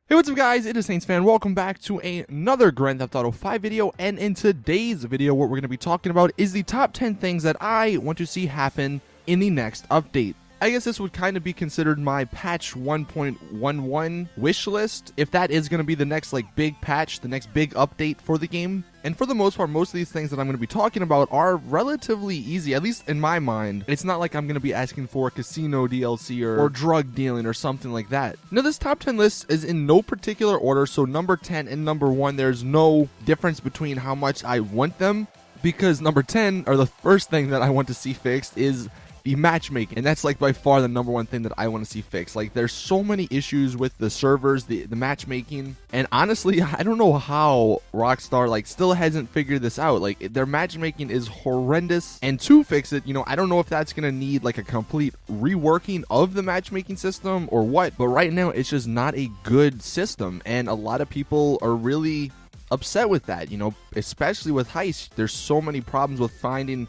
Hey, what's up guys, it is Saintsfan. Welcome back to another Grand Theft Auto 5 video, and in today's video what we're going to be talking about is the top 10 things that I want to see happen in the next update. I guess this would kind of be considered my patch 1.11 wish list, if that is going to be the next big patch, the next big update for the game. And for the most part, most of these things that I'm going to be talking about are relatively easy, at least in my mind. It's not like I'm going to be asking for casino DLC or drug dealing or something like that. Now, this top 10 list is in no particular order, so number 10 and number 1, there's no difference between how much I want them, because number 10, or the first thing that I want to see fixed, is the matchmaking, and that's by far the number one thing that I want to see fixed. There's so many issues with the servers, the matchmaking, and honestly I don't know how Rockstar still hasn't figured this out. Their matchmaking is horrendous, and to fix it, I don't know if that's gonna need a complete reworking of the matchmaking system or what, but right now it's just not a good system, and a lot of people are really upset with that, especially with Heist. There's so many problems with finding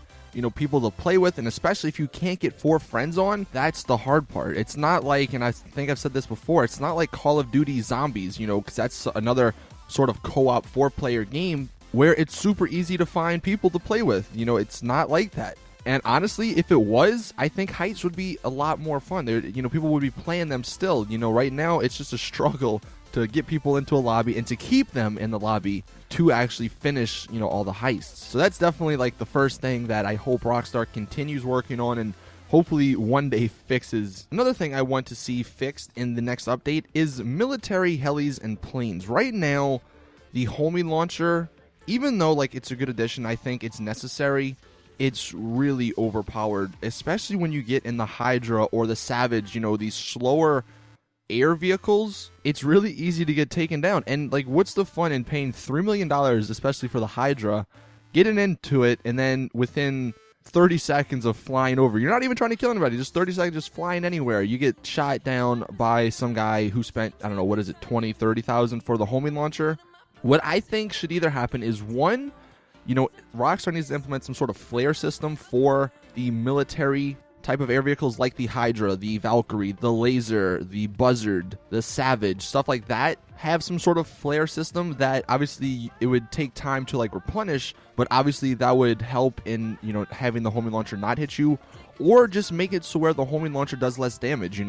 people to play with, and especially if you can't get 4 friends on, that's the hard part. It's not and I think I've said this before, it's not like Call of Duty Zombies, because that's another sort of co-op 4-player game where it's super easy to find people to play with. It's not like that. And honestly, if it was, I think Heights would be a lot more fun. People would be playing them still. Right now it's just a struggle to get people into a lobby and to keep them in the lobby to actually finish, all the heists. So that's definitely the first thing that I hope Rockstar continues working on and hopefully one day fixes. Another thing I want to see fixed in the next update is military helis and planes. Right now, the homie launcher, even though it's a good addition, I think it's necessary, it's really overpowered, especially when you get in the Hydra or the Savage, these slower air vehicles. It's really easy to get taken down, and what's the fun in paying $3 million, especially for the Hydra, getting into it, and then within 30 seconds of flying over, you're not even trying to kill anybody, just 30 seconds just flying anywhere, you get shot down by some guy who spent, I don't know, what is it, 20-30,000 for the homing launcher. What I think should either happen is, one, Rockstar needs to implement some sort of flare system for the military type of air vehicles, like the Hydra, the Valkyrie, the Laser, the Buzzard, the Savage, stuff like that. Have some sort of flare system that obviously it would take time to replenish, but obviously that would help in having the homing launcher not hit you, or just make it so where the homing launcher does less damage.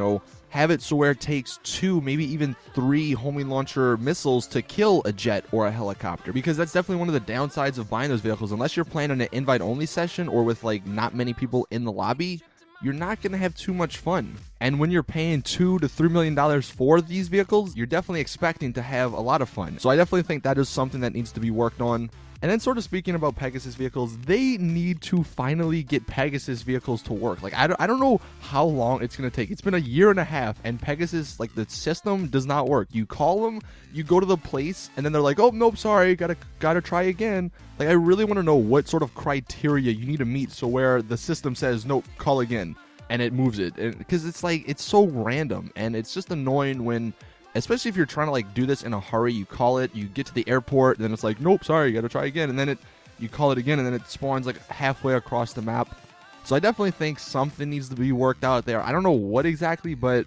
Have it so where it takes 2, maybe even 3 homing launcher missiles to kill a jet or a helicopter, because that's definitely one of the downsides of buying those vehicles. Unless you're playing on an invite only session or with not many people in the lobby, you're not going to have too much fun. And when you're paying $2 to $3 million for these vehicles, you're definitely expecting to have a lot of fun. So I definitely think that is something that needs to be worked on. And then sort of speaking about Pegasus vehicles, they need to finally get Pegasus vehicles to work. I don't know how long it's going to take. It's been a year and a half, and Pegasus, the system does not work. You call them, you go to the place, and then they're like, oh, nope, sorry, gotta try again. I really want to know what sort of criteria you need to meet so where the system says, nope, call again, and it moves it. Because it's so random, and it's just annoying when, especially if you're trying to do this in a hurry, you call it, you get to the airport, and then it's nope, sorry, you gotta try again, and then you call it again, and then it spawns halfway across the map. So I definitely think something needs to be worked out there. I don't know what exactly, but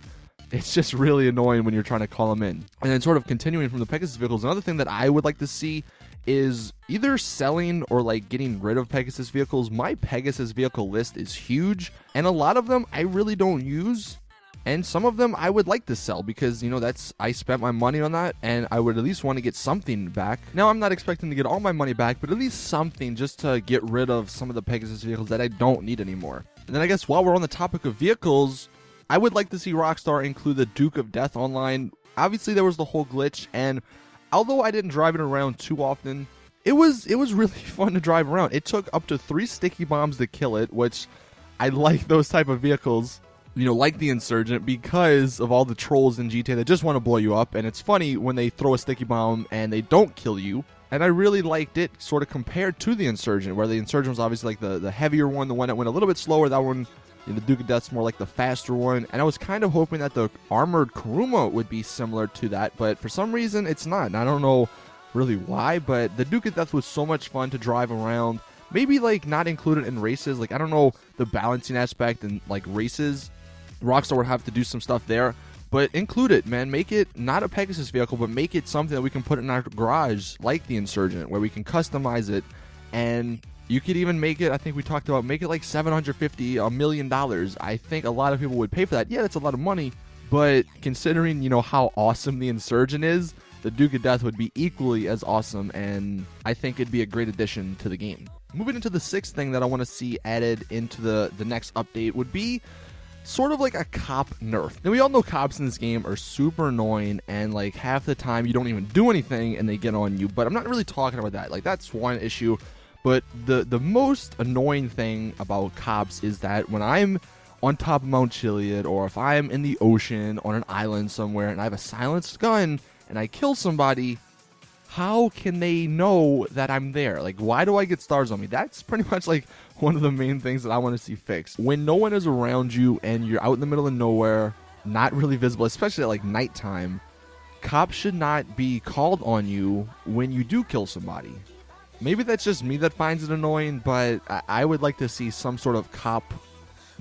it's just really annoying when you're trying to call them in. And then sort of continuing from the Pegasus vehicles, another thing that I would like to see is either selling or getting rid of Pegasus vehicles. My Pegasus vehicle list is huge, and a lot of them I really don't use. And some of them I would like to sell because, I spent my money on that, and I would at least want to get something back. Now, I'm not expecting to get all my money back, but at least something just to get rid of some of the Pegasus vehicles that I don't need anymore. And then I guess while we're on the topic of vehicles, I would like to see Rockstar include the Duke of Death online. Obviously, there was the whole glitch, and although I didn't drive it around too often, it was really fun to drive around. It took up to 3 sticky bombs to kill it, which I like those type of vehicles, like the Insurgent, because of all the trolls in GTA that just want to blow you up. And it's funny when they throw a sticky bomb and they don't kill you. And I really liked it sort of compared to the Insurgent, where the Insurgent was obviously the heavier one, the one that went a little bit slower. That one, the Duke of Death's more the faster one. And I was kind of hoping that the armored Kuruma would be similar to that, but for some reason it's not. And I don't know really why, but the Duke of Death was so much fun to drive around. Maybe not included in races. I don't know the balancing aspect and races. Rockstar would have to do some stuff there, But include it, man. Make it not a Pegasus vehicle, but make it something that we can put in our garage, like the Insurgent, where we can customize it. And you could even make it, I think we talked about, make it like $750, $1 million. I think a lot of people would pay for that. Yeah, that's a lot of money. But considering, you know, how awesome the Insurgent is, the Duke of Death would be equally as awesome. And I think it'd be a great addition to the game. Moving into the sixth thing that I want to see added into the next update would be sort of like a cop nerf. Now, we all know cops in this game are super annoying, and like half the time you don't even do anything and they get on you, but I'm not really talking about that. Like, that's one issue, but the most annoying thing about cops is that when I'm on top of Mount Chiliad, or if I'm in the ocean on an island somewhere and I have a silenced gun and I kill somebody, how can they know that I'm there? Like, why do I get stars on me? That's pretty much like one of the main things that I want to see fixed. When no one is around you and you're out in the middle of nowhere, not really visible, especially at like nighttime, cops should not be called on you when you do kill somebody. Maybe that's just me that finds it annoying, but I would like to see some sort of cop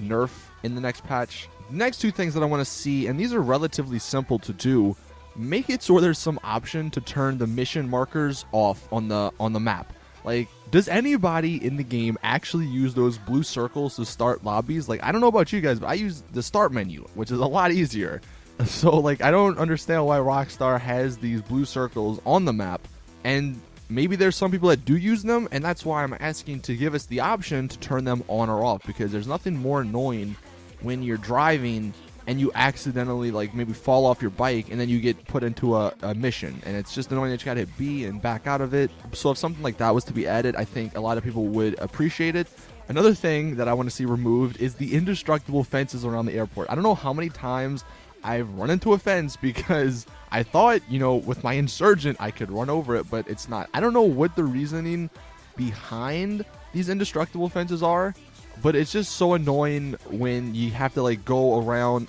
nerf in the next patch. Next two things that I want to see, and these are relatively simple to do, make it so there's some option to turn the mission markers off on the map. Like, does anybody in the game actually use those blue circles to start lobbies? Like, I don't know about you guys, but I use the start menu, which is a lot easier. So, like, I don't understand why Rockstar has these blue circles on the map, and maybe there's some people that do use them, and that's why I'm asking to give us the option to turn them on or off, because there's nothing more annoying when you're driving and you accidentally, like, maybe fall off your bike and then you get put into a mission, and it's just annoying that you gotta hit B and back out of it. So if something like that was to be added, I think a lot of people would appreciate it. Another thing that I want to see removed is the indestructible fences around the airport. I don't know how many times I've run into a fence because I thought, you know, with my Insurgent I could run over it, but it's not. I don't know what the reasoning behind these indestructible fences are, but it's just so annoying when you have to like go around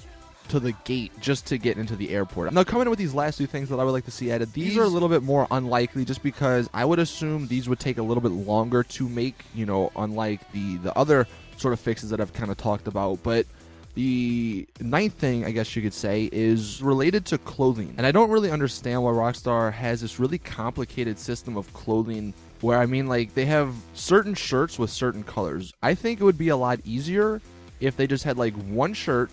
to the gate just to get into the airport. Now, coming in with these last two things that I would like to see added, these are a little bit more unlikely just because I would assume these would take a little bit longer to make, you know, unlike the other sort of fixes that I've kind of talked about. But the ninth thing, I guess you could say, is related to clothing. And I don't really understand why Rockstar has this really complicated system of clothing where, I mean, like, they have certain shirts with certain colors. I think it would be a lot easier if they just had, like, one shirt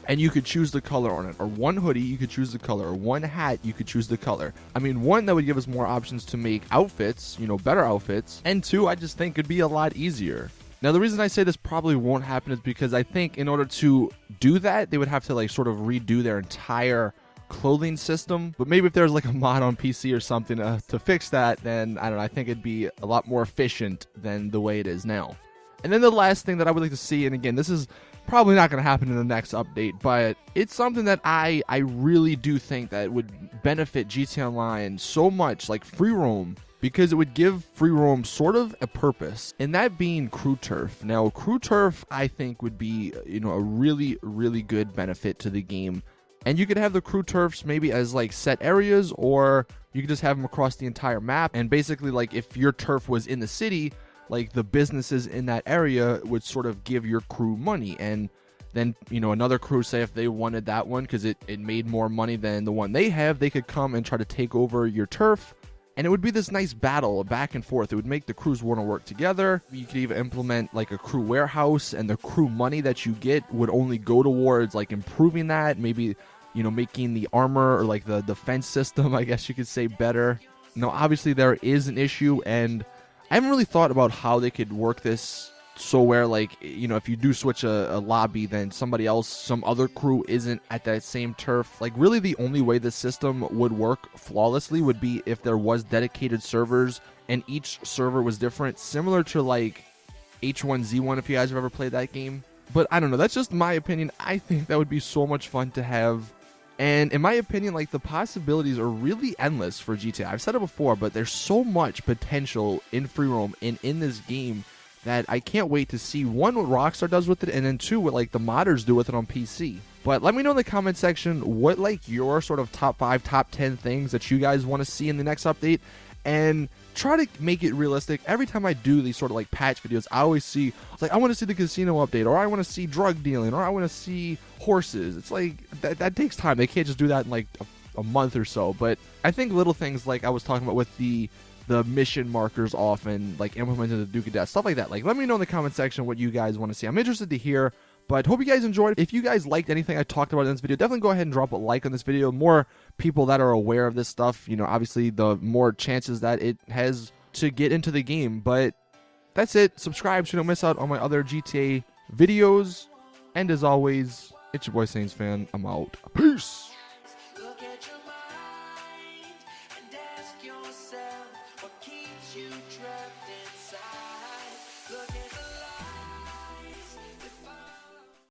and you could choose the color on it, or one hoodie, you could choose the color, or one hat, you could choose the color. I mean, one, that would give us more options to make outfits, you know, better outfits, and two, I just think it'd be a lot easier. Now, the reason I say this probably won't happen is because I think in order to do that, they would have to, like, sort of redo their entire clothing system. But maybe if there's like a mod on PC or something to fix that, then I don't know, I think it'd be a lot more efficient than the way it is now. And then the last thing that I would like to see, and again, this is probably not going to happen in the next update, but it's something that I really do think that would benefit GTA Online so much, like free roam, because it would give free roam sort of a purpose, and that being crew turf. Now, crew turf, I think, would be, you know, a really, really good benefit to the game. And you could have the crew turfs maybe as like set areas, or you could just have them across the entire map. And basically, like, if your turf was in the city, like, the businesses in that area would sort of give your crew money. And then, you know, another crew, say if they wanted that one because it made more money than the one they have, they could come and try to take over your turf. And it would be this nice battle back and forth. It would make the crews want to work together. You could even implement like a crew warehouse, and the crew money that you get would only go towards like improving that. Maybe, you know, making the armor or like the defense system, I guess you could say, better. Now, obviously there is an issue, and I haven't really thought about how they could work this so where, like, you know, if you do switch a lobby, then somebody else, some other crew isn't at that same turf. Like, really the only way this system would work flawlessly would be if there was dedicated servers and each server was different, similar to like H1Z1 if you guys have ever played that game. But I don't know, that's just my opinion. I think that would be so much fun to have. And in my opinion, like, the possibilities are really endless for GTA. I've said it before, but there's so much potential in free roam and in this game that I can't wait to see, one, what Rockstar does with it, and then two, what like the modders do with it on PC. But let me know in the comment section what like your sort of top 5, top 10 things that you guys want to see in the next update. and try to make it realistic. Every time I do these sort of like patch videos, I always see like, I want to see the casino update, or I want to see drug dealing, or I want to see horses. It's like that takes time. They can't just do that in like a month or so. But I think little things like I was talking about with the mission markers off and like implementing the Duke of Death, stuff like that. Like, let me know in the comment section what you guys want to see. I'm interested to hear. But hope you guys enjoyed. If you guys liked anything I talked about in this video, definitely go ahead and drop a like on this video. More people that are aware of this stuff, you know, obviously the more chances that it has to get into the game. But that's it. Subscribe so you don't miss out on my other GTA videos. And as always, it's your boy Saintsfan. I'm out. Peace. Look at your mind and ask yourself what keeps you trapped inside.